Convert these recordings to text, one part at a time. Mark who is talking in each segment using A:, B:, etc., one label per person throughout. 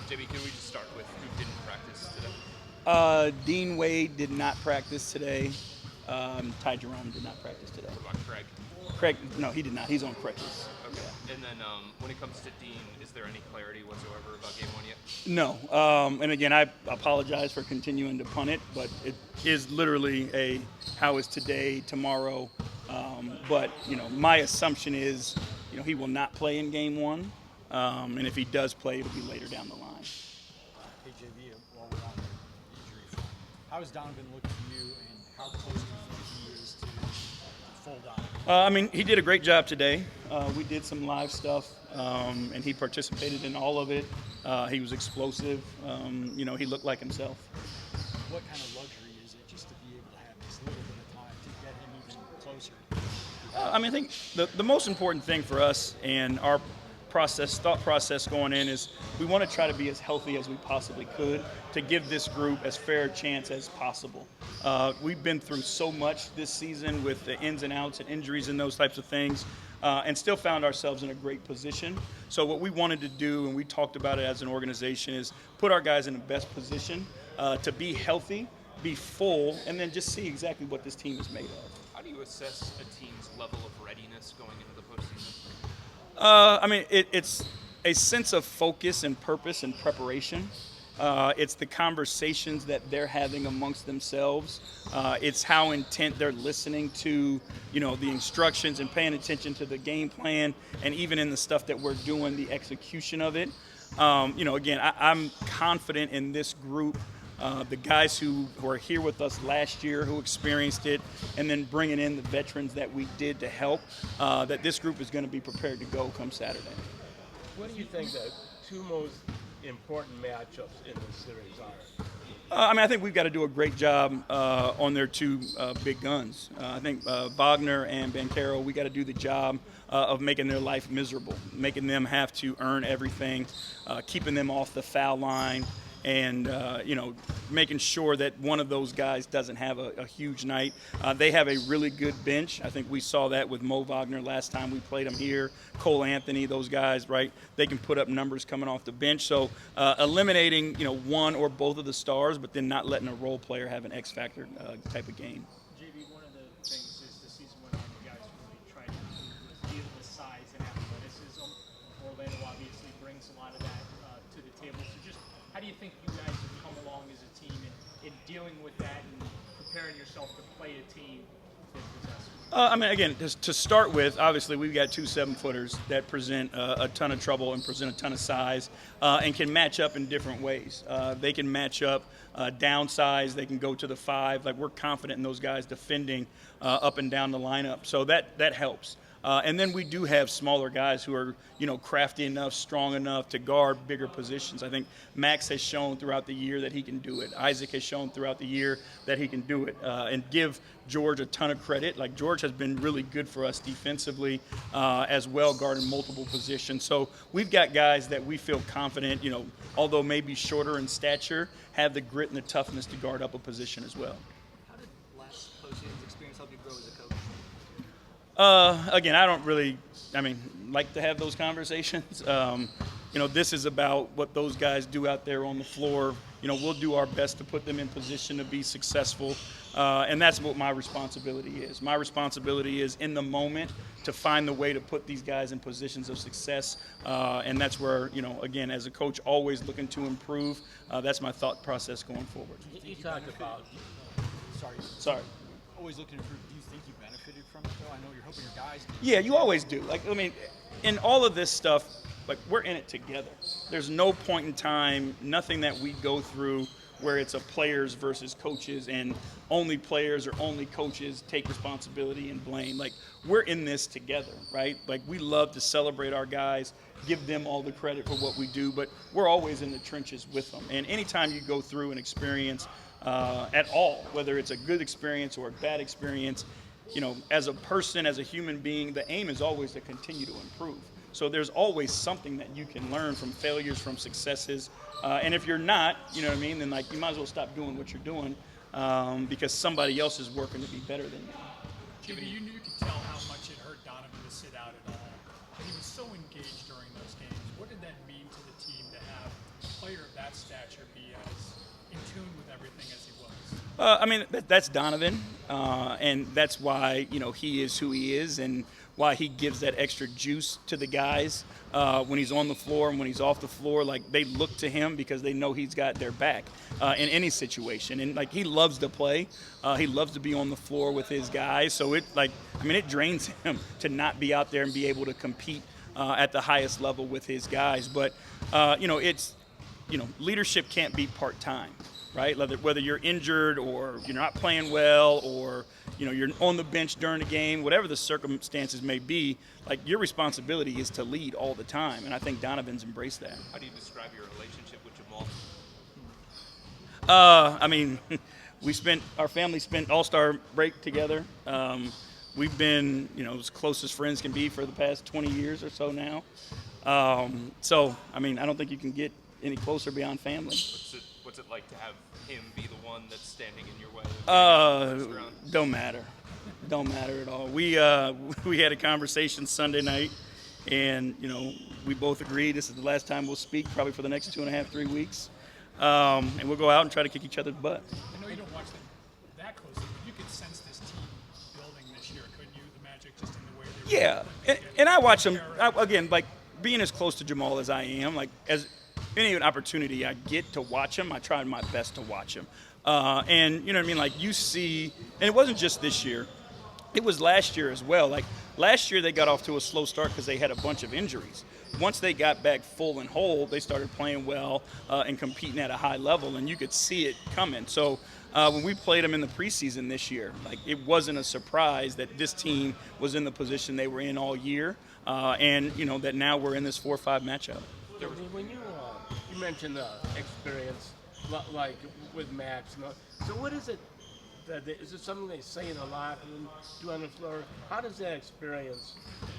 A: JB, can we just start with who didn't practice today?
B: Dean Wade did not practice today. Ty Jerome did not practice today.
A: What about Craig?
B: Craig, no, he did not. He's on crutches.
A: Okay. And then when it comes to Dean, is there any clarity whatsoever about game one yet?
B: No. And again, I apologize for continuing to punt it, but it is literally a how is today, tomorrow. But, my assumption is, he will not play in game one. And if he does play, it'll be later down the line.
C: Hey, JV, while we're on the injury front, how has Donovan looked to you, and how close do you think he is to full Donovan?
B: He did a great job today. We did some live stuff, and he participated in all of it. He was explosive. He looked like himself.
C: What kind of luxury is it just to be able to have this little bit of time to get him even closer?
B: I think the most important thing for us and our thought process going in is we want to try to be as healthy as we possibly could to give this group as fair a chance as possible. We've been through so much this season with the ins and outs and injuries and those types of things, and still found ourselves in a great position. So what we wanted to do, and we talked about it as an organization, is put our guys in the best position to be healthy, be full, and then just see exactly what this team is made of.
A: How do you assess a team's level of readiness going into the postseason?
B: It's a sense of focus and purpose and preparation. It's the conversations that they're having amongst themselves. It's how intent they're listening to, the instructions and paying attention to the game plan, and even in the stuff that we're doing, the execution of it. Again, I'm confident in this group. The guys who were here with us last year, who experienced it, and then bringing in the veterans that we did to help, that this group is going to be prepared to go come Saturday.
D: What do you think the two most important matchups in this series are?
B: I think we've got to do a great job on their two big guns. I think Wagner and Banchero, we got to do the job of making their life miserable, making them have to earn everything, keeping them off the foul line, and making sure that one of those guys doesn't have a huge night. They have a really good bench. I think we saw that with Mo Wagner last time we played him here. Cole Anthony, those guys, right? They can put up numbers coming off the bench. So eliminating, one or both of the stars, but then not letting a role player have an X factor type of game.
E: JB, one of the things as the season went on, you guys really tried to improve was deal with size and athleticism. Orlando obviously brings a lot of that to the table. So just how do you think you guys have come along as a team in dealing with that and preparing yourself to play a team that possesses?
B: Again, to start with, obviously we've got two 7-footers that present a ton of trouble and present a ton of size and can match up in different ways. They can match up downsize. They can go to the 5. Like, we're confident in those guys defending up and down the lineup. So that helps. And then we do have smaller guys who are, crafty enough, strong enough to guard bigger positions. I think Max has shown throughout the year that he can do it. Isaac has shown throughout the year that he can do it. And give George a ton of credit. Like, George has been really good for us defensively as well, guarding multiple positions. So we've got guys that we feel confident, although maybe shorter in stature, have the grit and the toughness to guard up a position as well.
F: How did last postseason's experience help you grow as a coach?
B: Again, I don't really, like to have those conversations. This is about what those guys do out there on the floor. We'll do our best to put them in position to be successful, and that's what my responsibility is. My responsibility is in the moment to find the way to put these guys in positions of success, and that's where, again, as a coach, always looking to improve. That's my thought process going forward.
D: You talked about
B: Sorry.
C: Always looking to improve. Do you think you benefited from it, though? I know you're hoping your guys do.
B: Yeah, you always do. In all of this stuff, we're in it together. There's no point in time, nothing that we go through where it's a players versus coaches and only players or only coaches take responsibility and blame. We're in this together, right? We love to celebrate our guys, give them all the credit for what we do, but we're always in the trenches with them. And anytime you go through an experience at all, whether it's a good experience or a bad experience, as a person, as a human being, the aim is always to continue to improve. So there's always something that you can learn from failures, from successes. And if you're not, then you might as well stop doing what you're doing because somebody else is working to be better than you.
E: JB, you could tell how much it hurt Donovan to sit out at all. He was so engaged during those games. What did that mean to the team to have a player
C: that stature be as in tune with everything as he was?
B: I mean, that's Donovan, and that's why he is who he is, and why he gives that extra juice to the guys when he's on the floor and when he's off the floor. Like, they look to him because they know he's got their back in any situation, and like, he loves to play. He loves to be on the floor with his guys. So it drains him to not be out there and be able to compete at the highest level with his guys. But leadership can't be part-time. Right? Whether you're injured or you're not playing well or you're on the bench during the game, whatever the circumstances may be, like, your responsibility is to lead all the time, and I think Donovan's embraced that.
A: How do you describe your relationship with Jamal?
B: I mean, our family spent All-Star break together. We've been as close as friends can be for the past 20 years or so now. So I mean, I don't think you can get any closer beyond family.
A: What's it like to have him be the one that's standing in your way?
B: Don't matter at all. We had a conversation Sunday night, and we both agreed this is the last time we'll speak, probably for the next 2.5, 3 weeks, and we'll go out and try to kick each other's butt.
C: I know you don't watch them that closely, but you could sense this team building this year, couldn't you? The magic just in the way they were.
B: Yeah, and I watch them again, like, being as close to Jamal as I am, like, as any opportunity I get to watch him, I try my best to watch him. And you know what I mean? Like, you see, and it wasn't just this year. It was last year as well. Like, last year they got off to a slow start because they had a bunch of injuries. Once they got back full and whole, they started playing well and competing at a high level, and you could see it coming. So when we played them in the preseason this year, like, it wasn't a surprise that this team was in the position they were in all year, and that now we're in this 4-5 matchup.
D: When you mentioned experience, like with Max, so what is it? Is it something they say in the locker room, do on the floor? How does that experience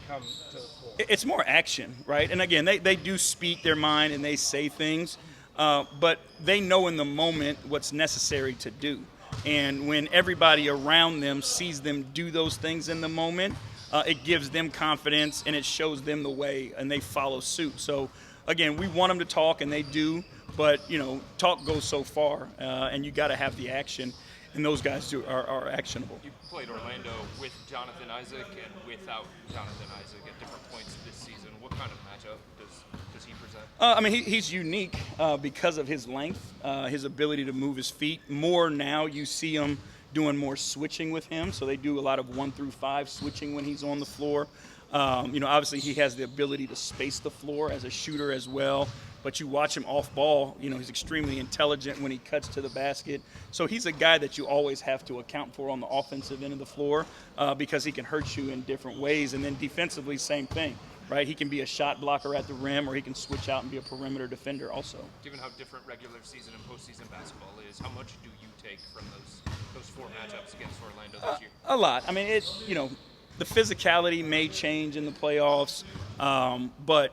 D: come to the fore?
B: It's more action, right? And again, they do speak their mind and they say things, but they know in the moment what's necessary to do. And when everybody around them sees them do those things in the moment, it gives them confidence and it shows them the way, and they follow suit. So again, we want them to talk, and they do, but talk goes so far, and you got to have the action, and those guys are actionable.
A: You played Orlando with Jonathan Isaac and without Jonathan Isaac at different points this season. What kind of matchup does he present?
B: I mean, he's unique because of his length, his ability to move his feet. More now, you see him doing more switching with him, so they do a lot of 1 through 5 switching when he's on the floor. Obviously he has the ability to space the floor as a shooter as well, but you watch him off ball, he's extremely intelligent when he cuts to the basket. So he's a guy that you always have to account for on the offensive end of the floor because he can hurt you in different ways. And then defensively, same thing, right? He can be a shot blocker at the rim, or he can switch out and be a perimeter defender also.
A: Given how different regular season and postseason basketball is, how much do you take from those 4 matchups against Orlando this year?
B: A lot. I mean, the physicality may change in the playoffs, but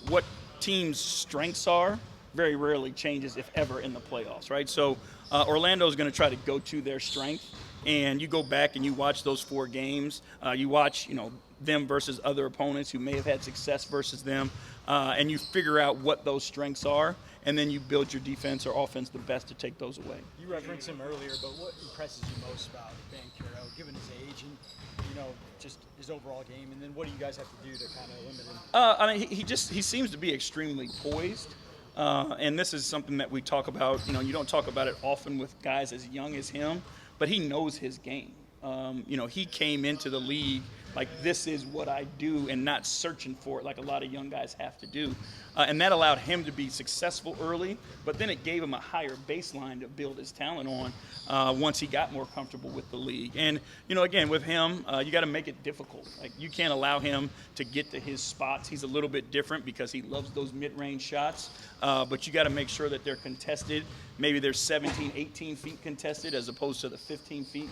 B: what teams' strengths are very rarely changes, if ever, in the playoffs, right? So Orlando is going to try to go to their strength, and you go back and you watch those 4 games. You watch, them versus other opponents who may have had success versus them, and you figure out what those strengths are, and then you build your defense or offense the best to take those away.
C: You referenced him earlier, but what impresses you most about Banchero, given his age and just his overall game, and then what do you guys have to do to kind of limit him?
B: I mean, he seems to be extremely poised, and this is something that we talk about. You don't talk about it often with guys as young as him, but he knows his game. He came into the league like, this is what I do, and not searching for it like a lot of young guys have to do. And that allowed him to be successful early, but then it gave him a higher baseline to build his talent on once he got more comfortable with the league. And, again, with him, you got to make it difficult. Like, you can't allow him to get to his spots. He's a little bit different because he loves those mid-range shots, but you got to make sure that they're contested. Maybe they're 17, 18 feet contested as opposed to the 15 feet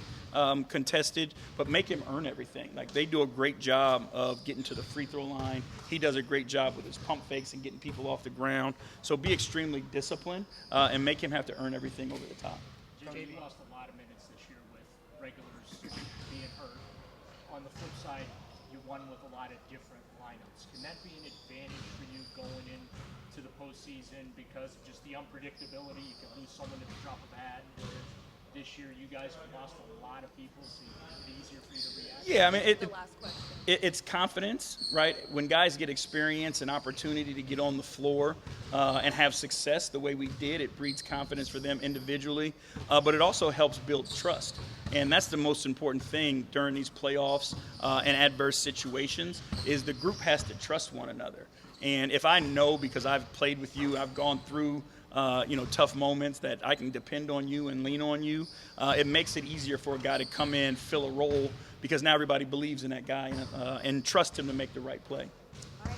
B: contested, but make him earn everything. Like, they do a great job of getting to the free throw line. He does a great job with his pump fakes and getting people off the ground. So be extremely disciplined and make him have to earn everything over the top.
E: JV lost a lot of minutes this year with regulars being hurt. On the flip side, you won with a lot of different lineups. Can that be an advantage for you going into to the postseason because of just the unpredictability. You can lose someone at the drop of a hat. Whereas this year, you guys have lost a lot of people, so it's easier for you to react.
B: Yeah, I mean,
G: The last question.
B: it's confidence, right? When guys get experience and opportunity to get on the floor and have success the way we did, it breeds confidence for them individually, but it also helps build trust. And that's the most important thing during these playoffs and adverse situations is the group has to trust one another. And if I know, because I've played with you, I've gone through tough moments, that I can depend on you and lean on you, it makes it easier for a guy to come in, fill a role, because now everybody believes in that guy and trust him to make the right play.
G: All right.